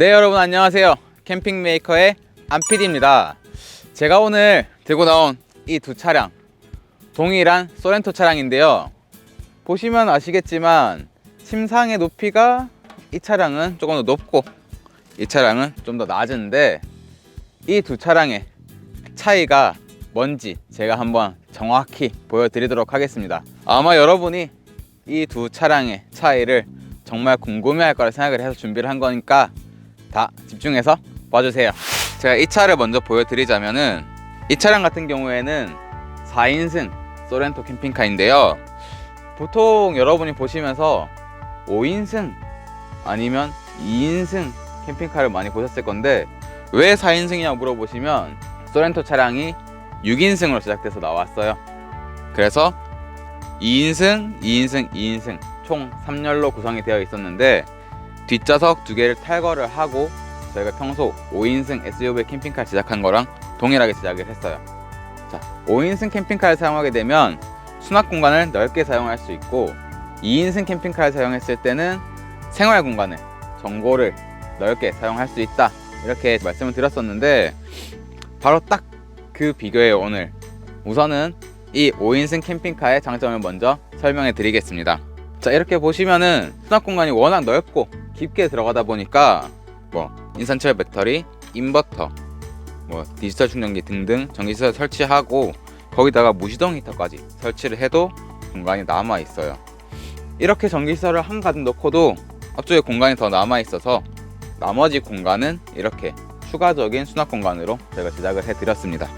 네, 여러분 안녕하세요. 캠핑 메이커의 안PD입니다. 제가 오늘 들고 나온 이 두 차량, 동일한 소렌토 차량인데요. 보시면 아시겠지만 침상의 높이가 이 차량은 조금 더 높고 이 차량은 좀 더 낮은데, 이 두 차량의 차이가 뭔지 제가 한번 정확히 보여드리도록 하겠습니다. 아마 여러분이 이 두 차량의 차이를 정말 궁금해할 거라 생각을 해서 준비를 한 거니까 다 집중해서 봐주세요. 제가 이 차를 먼저 보여드리자면은, 이 차량 같은 경우에는 4인승 소렌토 캠핑카인데요. 보통 여러분이 보시면서 5인승 아니면 2인승 캠핑카를 많이 보셨을 건데, 왜 4인승이냐고 물어보시면 소렌토 차량이 6인승으로 제작돼서 나왔어요. 그래서 2인승, 2인승, 2인승 총 3열로 구성이 되어 있었는데, 뒷좌석 2개를 탈거를 하고 저희가 평소 5인승 SUV 캠핑카를 제작한 거랑 동일하게 제작을 했어요. 자, 5인승 캠핑카를 사용하게 되면 수납 공간을 넓게 사용할 수 있고, 2인승 캠핑카를 사용했을 때는 생활 공간을, 전고를 넓게 사용할 수 있다, 이렇게 말씀을 드렸었는데, 바로 딱 그 비교예요. 오늘 우선은 이 5인승 캠핑카의 장점을 먼저 설명해 드리겠습니다. 자, 이렇게 보시면은 수납 공간이 워낙 넓고 깊게 들어가다 보니까 인산철 배터리, 인버터, 디지털 충전기 등등 전기시설 설치하고, 거기다가 무시동 히터까지 설치를 해도 공간이 남아 있어요. 이렇게 전기시설을 한 가득 넣고도 앞쪽에 공간이 더 남아 있어서 나머지 공간은 이렇게 추가적인 수납 공간으로 제가 제작을 해 드렸습니다.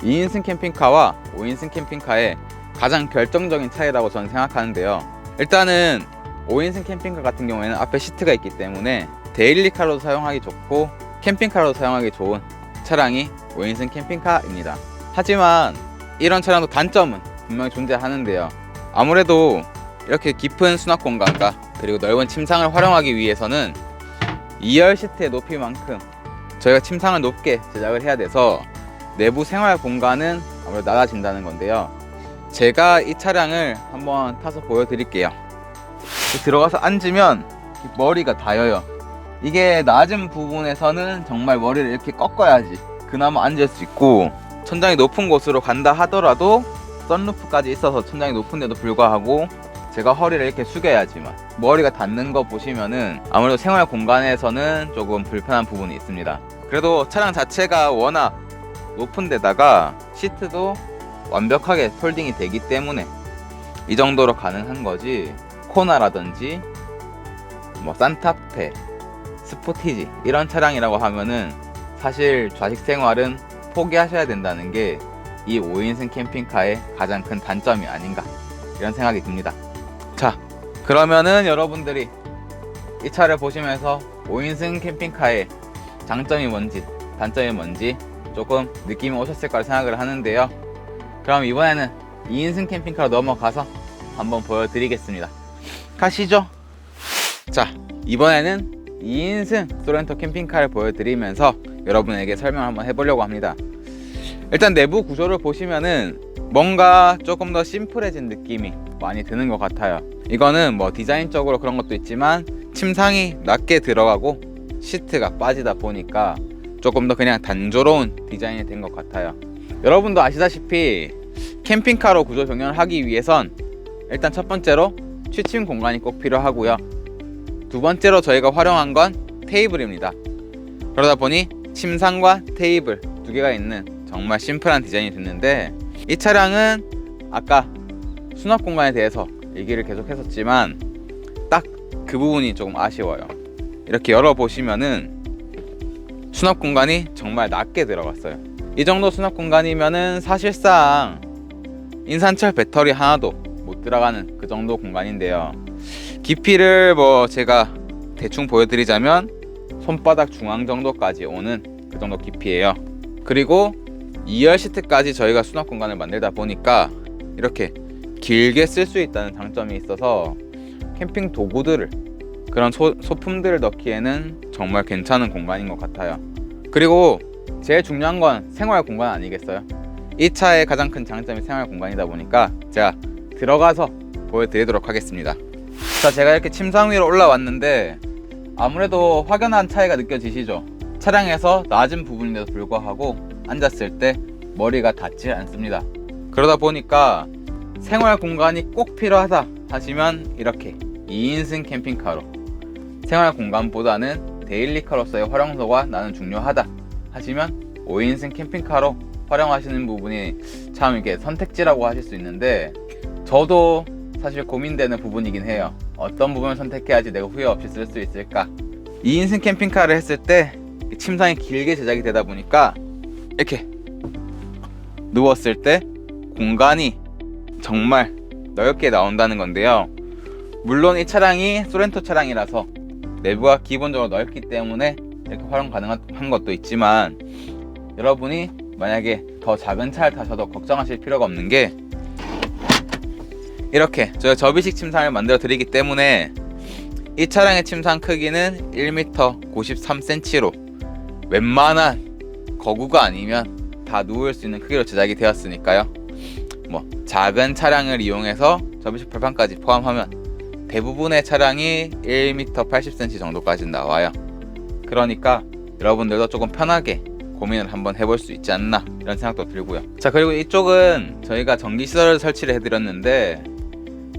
2인승 캠핑카와 5인승 캠핑카의 가장 결정적인 차이라고 저는 생각하는데요. 일단은 5인승 캠핑카 같은 경우에는 앞에 시트가 있기 때문에 데일리카로도 사용하기 좋고 캠핑카로도 사용하기 좋은 차량이 5인승 캠핑카입니다. 하지만 이런 차량도 단점은 분명히 존재하는데요. 아무래도 이렇게 깊은 수납 공간과 그리고 넓은 침상을 활용하기 위해서는 2열 시트의 높이만큼 저희가 침상을 높게 제작을 해야 돼서 내부 생활 공간은 아무래도 낮아진다는 건데요. 제가 이 차량을 한번 타서 보여드릴게요. 들어가서 앉으면 머리가 닿여요. 이게 낮은 부분에서는 정말 머리를 이렇게 꺾어야지 그나마 앉을 수 있고, 천장이 높은 곳으로 간다 하더라도 선루프까지 있어서 천장이 높은데도 불구하고 제가 허리를 이렇게 숙여야지만 머리가 닿는 거 보시면은 아무래도 생활 공간에서는 조금 불편한 부분이 있습니다. 그래도 차량 자체가 워낙 높은 데다가 시트도 완벽하게 폴딩이 되기 때문에 이 정도로 가능한 거지, 코나라든지 산타페, 스포티지 이런 차량이라고 하면은 사실 좌식 생활은 포기하셔야 된다는 게 이 5인승 캠핑카의 가장 큰 단점이 아닌가, 이런 생각이 듭니다. 자, 그러면은 여러분들이 이 차를 보시면서 5인승 캠핑카의 장점이 뭔지 단점이 뭔지 조금 느낌이 오셨을 거라 생각을 하는데요. 그럼 이번에는 2인승 캠핑카로 넘어가서 한번 보여드리겠습니다. 가시죠. 자, 이번에는 2인승 소렌토 캠핑카를 보여드리면서 여러분에게 설명을 한번 해보려고 합니다. 일단 내부 구조를 보시면은 뭔가 조금 더 심플해진 느낌이 많이 드는 것 같아요. 이거는 디자인적으로 그런 것도 있지만 침상이 낮게 들어가고 시트가 빠지다 보니까 조금 더 그냥 단조로운 디자인이 된 것 같아요. 여러분도 아시다시피 캠핑카로 구조 변경을 하기 위해선 일단 첫 번째로 취침 공간이 꼭 필요하고요. 두 번째로 저희가 활용한 건 테이블입니다. 그러다 보니 침상과 테이블 2개가 있는 정말 심플한 디자인이 됐는데, 이 차량은 아까 수납 공간에 대해서 얘기를 계속 했었지만 딱 그 부분이 조금 아쉬워요. 이렇게 열어보시면은 수납 공간이 정말 낮게 들어갔어요. 이 정도 수납 공간이면은 사실상 인산철 배터리 하나도 못 들어가는 그 정도 공간인데요. 깊이를 제가 대충 보여드리자면 손바닥 중앙 정도까지 오는 그 정도 깊이에요. 그리고 2열 시트까지 저희가 수납 공간을 만들다 보니까 이렇게 길게 쓸 수 있다는 장점이 있어서 캠핑 도구들을, 그런 소품들을 넣기에는 정말 괜찮은 공간인 것 같아요. 그리고 제일 중요한 건 생활 공간 아니겠어요? 이 차의 가장 큰 장점이 생활 공간이다 보니까 제가 들어가서 보여드리도록 하겠습니다. 자, 제가 이렇게 침상 위로 올라왔는데 아무래도 확연한 차이가 느껴지시죠? 차량에서 낮은 부분인데도 불구하고 앉았을 때 머리가 닿지 않습니다. 그러다 보니까 생활 공간이 꼭 필요하다 하시면 이렇게 2인승 캠핑카로, 생활 공간보다는 데일리카로서의 활용도가 나는 중요하다 하시면 5인승 캠핑카로 활용하시는 부분이 참 이게 선택지라고 하실 수 있는데, 저도 사실 고민되는 부분이긴 해요. 어떤 부분을 선택해야지 내가 후회 없이 쓸 수 있을까. 2인승 캠핑카를 했을 때 침상이 길게 제작이 되다 보니까 이렇게 누웠을 때 공간이 정말 넓게 나온다는 건데요. 물론 이 차량이 소렌토 차량이라서 내부가 기본적으로 넓기 때문에 이렇게 활용 가능한 것도 있지만, 여러분이 만약에 더 작은 차를 타셔도 걱정하실 필요가 없는 게, 이렇게 저희가 접이식 침상을 만들어 드리기 때문에 이 차량의 침상 크기는 1m 93cm로 웬만한 거구가 아니면 다 누울 수 있는 크기로 제작이 되었으니까요. 뭐 작은 차량을 이용해서 접이식 벌판까지 포함하면 대부분의 차량이 1m 80cm 정도까지 나와요. 그러니까 여러분들도 조금 편하게 고민을 한번 해볼 수 있지 않나 이런 생각도 들고요. 자, 그리고 이쪽은 저희가 전기시설을 설치를 해드렸는데,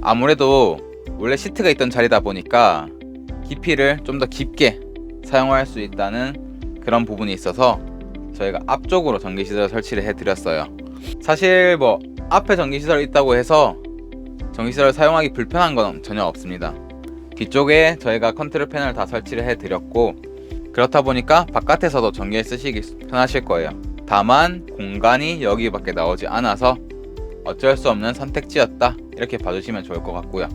아무래도 원래 시트가 있던 자리다 보니까 깊이를 좀 더 깊게 사용할 수 있다는 그런 부분이 있어서 저희가 앞쪽으로 전기시설을 설치를 해드렸어요. 사실 뭐 앞에 전기시설이 있다고 해서 전기시설을 사용하기 불편한 건 전혀 없습니다. 뒤쪽에 저희가 컨트롤 패널을 다 설치를 해드렸고, 그렇다 보니까 바깥에서도 전기를 쓰시기 편하실 거예요. 다만 공간이 여기밖에 나오지 않아서 어쩔 수 없는 선택지였다 이렇게 봐주시면 좋을 것 같고요.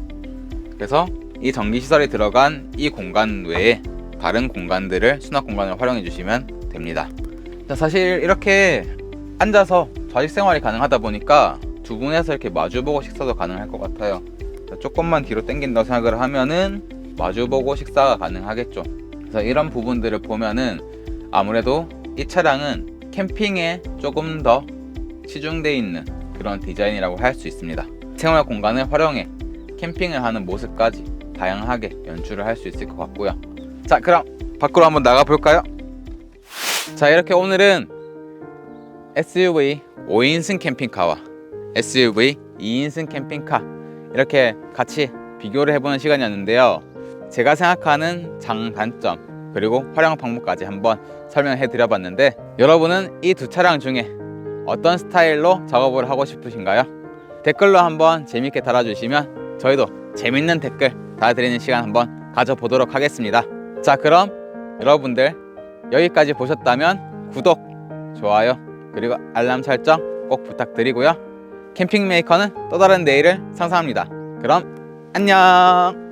그래서 이 전기시설이 들어간 이 공간 외에 다른 공간들을 수납 공간을 활용해 주시면 됩니다. 자, 사실 이렇게 앉아서 좌식 생활이 가능하다 보니까 두 분에서 이렇게 마주보고 식사도 가능할 것 같아요. 조금만 뒤로 당긴다고 생각을 하면은 마주보고 식사가 가능하겠죠. 그래서 이런 부분들을 보면은 아무래도 이 차량은 캠핑에 조금 더 치중되어 있는 그런 디자인이라고 할 수 있습니다. 생활 공간을 활용해 캠핑을 하는 모습까지 다양하게 연출을 할 수 있을 것 같고요. 자, 그럼 밖으로 한번 나가 볼까요? 자, 이렇게 오늘은 SUV 5인승 캠핑카와 SUV 2인승 캠핑카 이렇게 같이 비교를 해보는 시간이었는데요. 제가 생각하는 장단점 그리고 활용 방법까지 한번 설명해 드려봤는데, 여러분은 이 두 차량 중에 어떤 스타일로 작업을 하고 싶으신가요? 댓글로 한번 재밌게 달아주시면 저희도 재밌는 댓글 달아드리는 시간 한번 가져보도록 하겠습니다. 자, 그럼 여러분들 여기까지 보셨다면 구독, 좋아요, 그리고 알람 설정 꼭 부탁드리고요. 캠핑 메이커는 또 다른 내일을 상상합니다. 그럼 안녕.